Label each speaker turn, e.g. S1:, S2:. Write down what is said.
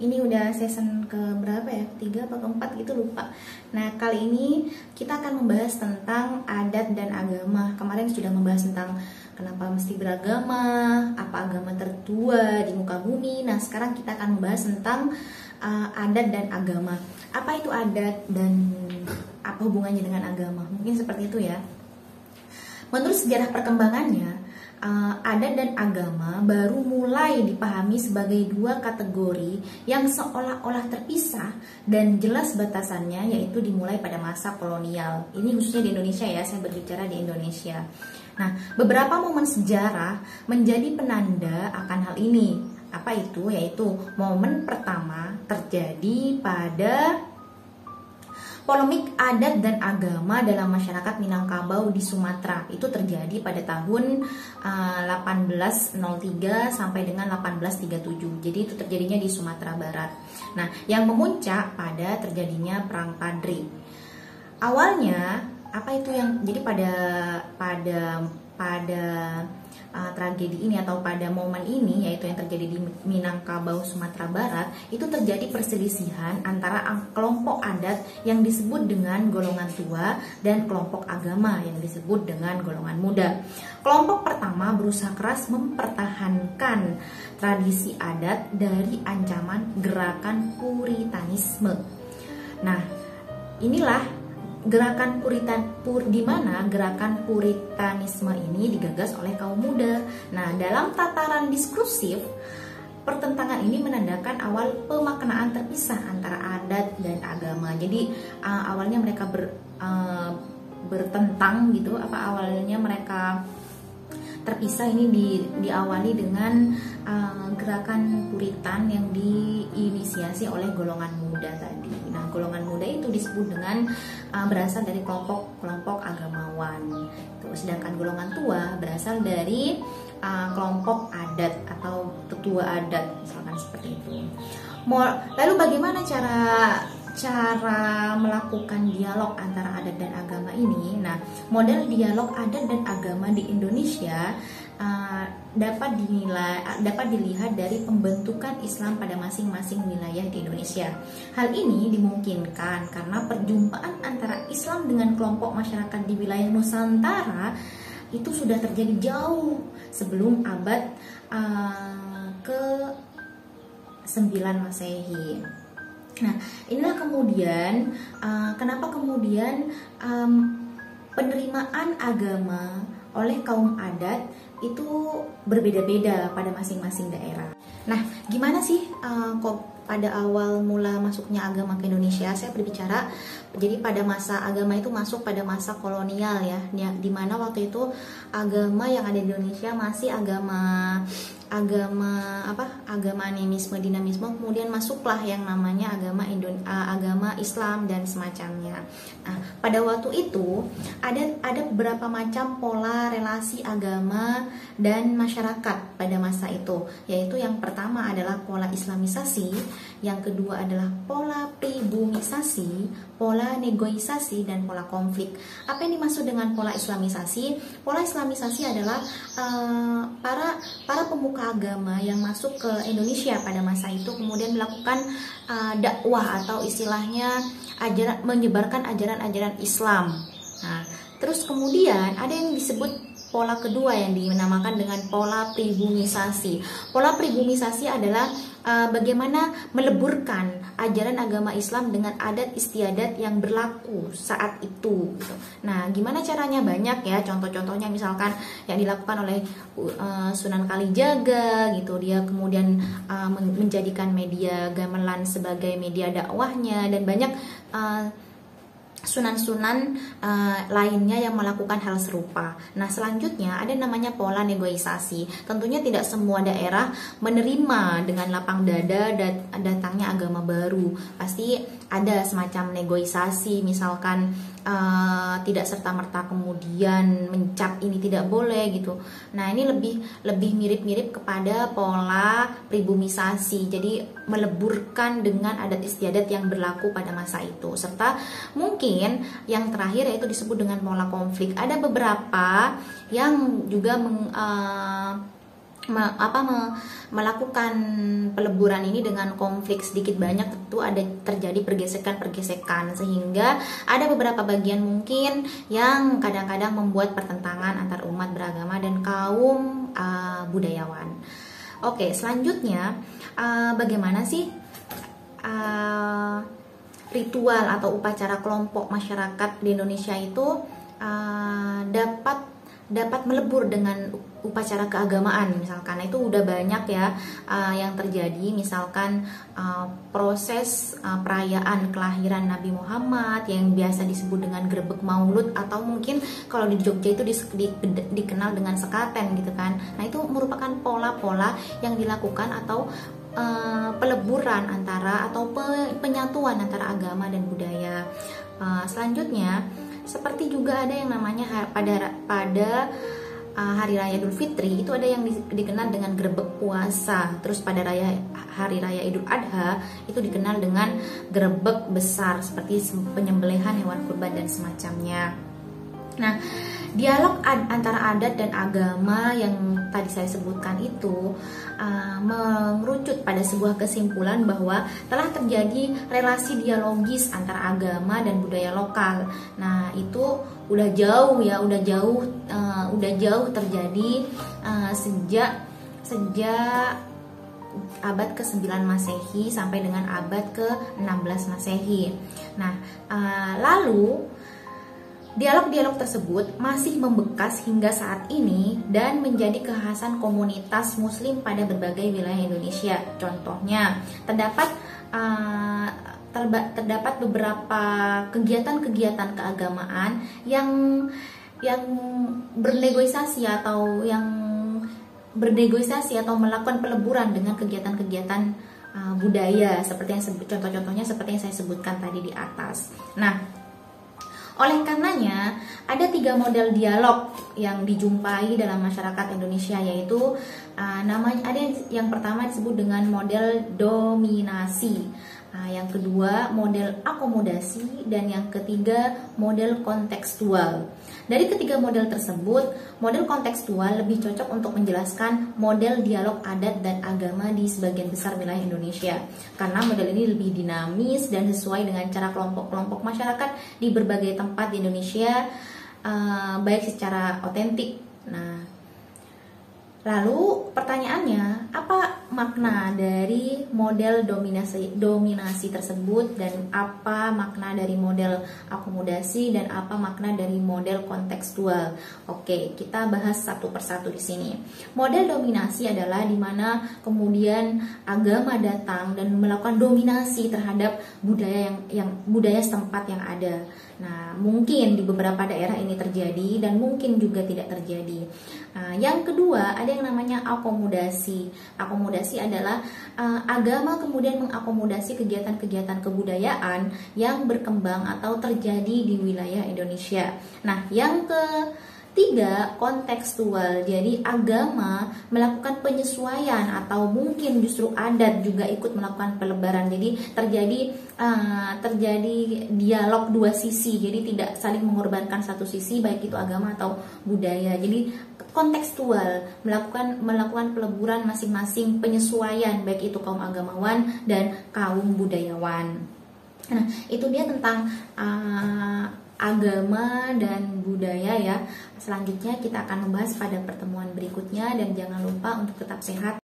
S1: Ini udah season ke berapa ya? 3 atau keempat gitu, lupa. Nah, kali ini kita akan membahas tentang adat dan agama. Kemarin sudah membahas tentang kenapa mesti beragama, apa agama tertua di muka bumi. Nah, sekarang kita akan membahas tentang adat dan agama. Apa itu adat dan apa hubungannya dengan agama? Mungkin seperti itu ya. Menurut sejarah perkembangannya, adat dan agama baru mulai dipahami sebagai dua kategori yang seolah-olah terpisah dan jelas batasannya, yaitu dimulai pada masa kolonial. Ini khususnya di Indonesia ya, saya berbicara di Indonesia. Nah, beberapa momen sejarah menjadi penanda akan hal ini. Apa itu? Yaitu momen pertama terjadi pada polemik adat dan agama dalam masyarakat Minangkabau di Sumatera. Itu terjadi pada tahun 1803 sampai dengan 1837. Jadi itu terjadinya di Sumatera Barat. Nah, yang memuncak pada terjadinya Perang Padri. Awalnya apa itu yang jadi pada tragedi ini atau pada momen ini, yaitu yang terjadi di Minangkabau Sumatera Barat, itu terjadi perselisihan antara kelompok adat yang disebut dengan golongan tua dan kelompok agama yang disebut dengan golongan muda. Kelompok pertama berusaha keras mempertahankan tradisi adat dari ancaman gerakan Puritanisme. Nah, inilah gerakan di mana gerakan Puritanisme ini digagas oleh kaum muda. Nah, dalam tataran diskursif, pertentangan ini menandakan awal pemaknaan terpisah antara adat dan agama. Jadi awalnya mereka bertentang gitu. Awalnya mereka terpisah ini diawali dengan gerakan Puritan yang diinisiasi oleh golongan muda tadi. Nah, golongan muda itu disebut dengan berasal dari kelompok agamawan. Sedangkan golongan tua berasal dari kelompok adat atau tetua adat, misalkan seperti itu. Lalu bagaimana cara melakukan dialog antara adat dan agama ini? Nah, model dialog adat dan agama di Indonesia dapat dilihat dari pembentukan Islam pada masing-masing wilayah di Indonesia. Hal ini dimungkinkan karena perjumpaan antara Islam dengan kelompok masyarakat di wilayah Nusantara itu sudah terjadi jauh sebelum abad ke-9 Masehi. Nah, inilah kemudian kenapa kemudian penerimaan agama oleh kaum adat itu berbeda-beda pada masing-masing daerah. Nah, gimana sih kok pada awal mula masuknya agama ke Indonesia? Saya berbicara, jadi pada masa agama itu masuk pada masa kolonial ya, di mana waktu itu agama yang ada di Indonesia masih agama animisme, dinamisme. Kemudian masuklah yang namanya agama Islam dan semacamnya. Nah, pada waktu itu ada beberapa macam pola relasi agama dan masyarakat pada masa itu, yaitu yang pertama adalah pola Islamisasi, yang kedua adalah pola pribumisasi, pola negosiasi, dan pola konflik. Apa yang dimaksud dengan pola Islamisasi? Pola Islamisasi adalah para pemuka agama yang masuk ke Indonesia pada masa itu kemudian melakukan dakwah atau istilahnya menyebarkan ajaran-ajaran Islam. Nah, terus kemudian ada yang disebut pola kedua yang dinamakan dengan pola pribumisasi. Pola pribumisasi adalah bagaimana meleburkan ajaran agama Islam dengan adat istiadat yang berlaku saat itu. Nah, gimana caranya? Banyak ya, contoh-contohnya misalkan yang dilakukan oleh Sunan Kalijaga gitu. Dia kemudian menjadikan media gamelan sebagai media dakwahnya, dan banyak sunan-sunan lainnya yang melakukan hal serupa. Nah, selanjutnya ada namanya pola negosiasi. Tentunya tidak semua daerah menerima dengan lapang dada datangnya agama baru. Pasti ada semacam negosiasi, misalkan tidak serta-merta kemudian mencap ini tidak boleh gitu. Nah, ini lebih mirip-mirip kepada pola pribumisasi. Jadi meleburkan dengan adat istiadat yang berlaku pada masa itu. Serta mungkin yang terakhir yaitu disebut dengan pola konflik. Ada beberapa yang juga melakukan peleburan ini dengan konflik sedikit banyak, tentu ada terjadi pergesekan-pergesekan, sehingga ada beberapa bagian mungkin yang kadang-kadang membuat pertentangan antar umat beragama dan kaum budayawan. Oke, selanjutnya bagaimana sih ritual atau upacara kelompok masyarakat di Indonesia itu dapat melebur dengan upacara keagamaan misalkan. Itu udah banyak ya yang terjadi, misalkan proses perayaan kelahiran Nabi Muhammad yang biasa disebut dengan grebek maulud, atau mungkin kalau di Jogja itu dikenal dengan sekaten gitu kan. Nah, itu merupakan pola-pola yang dilakukan atau peleburan antara atau penyatuan antara agama dan budaya. Selanjutnya seperti juga ada yang namanya pada hari raya Idul Fitri itu ada yang dikenal dengan grebek puasa. Terus pada hari raya Idul Adha itu dikenal dengan grebek besar seperti penyembelihan hewan kurban dan semacamnya. Nah, dialog antara adat dan agama yang tadi saya sebutkan itu mengerucut pada sebuah kesimpulan bahwa telah terjadi relasi dialogis antara agama dan budaya lokal. Nah, itu udah jauh terjadi sejak abad ke-9 Masehi sampai dengan abad ke-16 Masehi. Nah, lalu dialog-dialog tersebut masih membekas hingga saat ini dan menjadi kekhasan komunitas muslim pada berbagai wilayah Indonesia. Contohnya, terdapat beberapa kegiatan-kegiatan keagamaan yang bernegosiasi atau melakukan peleburan dengan kegiatan-kegiatan budaya seperti yang contoh-contohnya seperti yang saya sebutkan tadi di atas. Nah, oleh karenanya, ada 3 model dialog yang dijumpai dalam masyarakat Indonesia, yaitu yang pertama disebut dengan model dominasi, yang kedua model akomodasi, dan yang ketiga model kontekstual. Dari ketiga model tersebut, model kontekstual lebih cocok untuk menjelaskan model dialog adat dan agama di sebagian besar wilayah Indonesia, karena model ini lebih dinamis dan sesuai dengan cara kelompok-kelompok masyarakat di berbagai tempat di Indonesia, baik secara otentik. Nah, lalu pertanyaannya, apa makna dari model dominasi tersebut, dan apa makna dari model akomodasi, dan apa makna dari model kontekstual? Oke, kita bahas satu persatu di sini. Model dominasi adalah di mana kemudian agama datang dan melakukan dominasi terhadap budaya setempat yang ada. Nah, mungkin di beberapa daerah ini terjadi dan mungkin juga tidak terjadi. Yang kedua, ada yang namanya akomodasi. Akomodasi adalah agama kemudian mengakomodasi kegiatan-kegiatan kebudayaan yang berkembang atau terjadi di wilayah Indonesia. Nah, yang ketiga, kontekstual. Jadi agama melakukan penyesuaian atau mungkin justru adat juga ikut melakukan pelebaran. Jadi terjadi dialog dua sisi. Jadi tidak saling mengorbankan satu sisi, baik itu agama atau budaya. Jadi kontekstual melakukan peleburan masing-masing, penyesuaian baik itu kaum agamawan dan kaum budayawan. Nah, itu dia tentang agama dan budaya ya. Selanjutnya kita akan membahas pada pertemuan berikutnya, dan jangan lupa untuk tetap sehat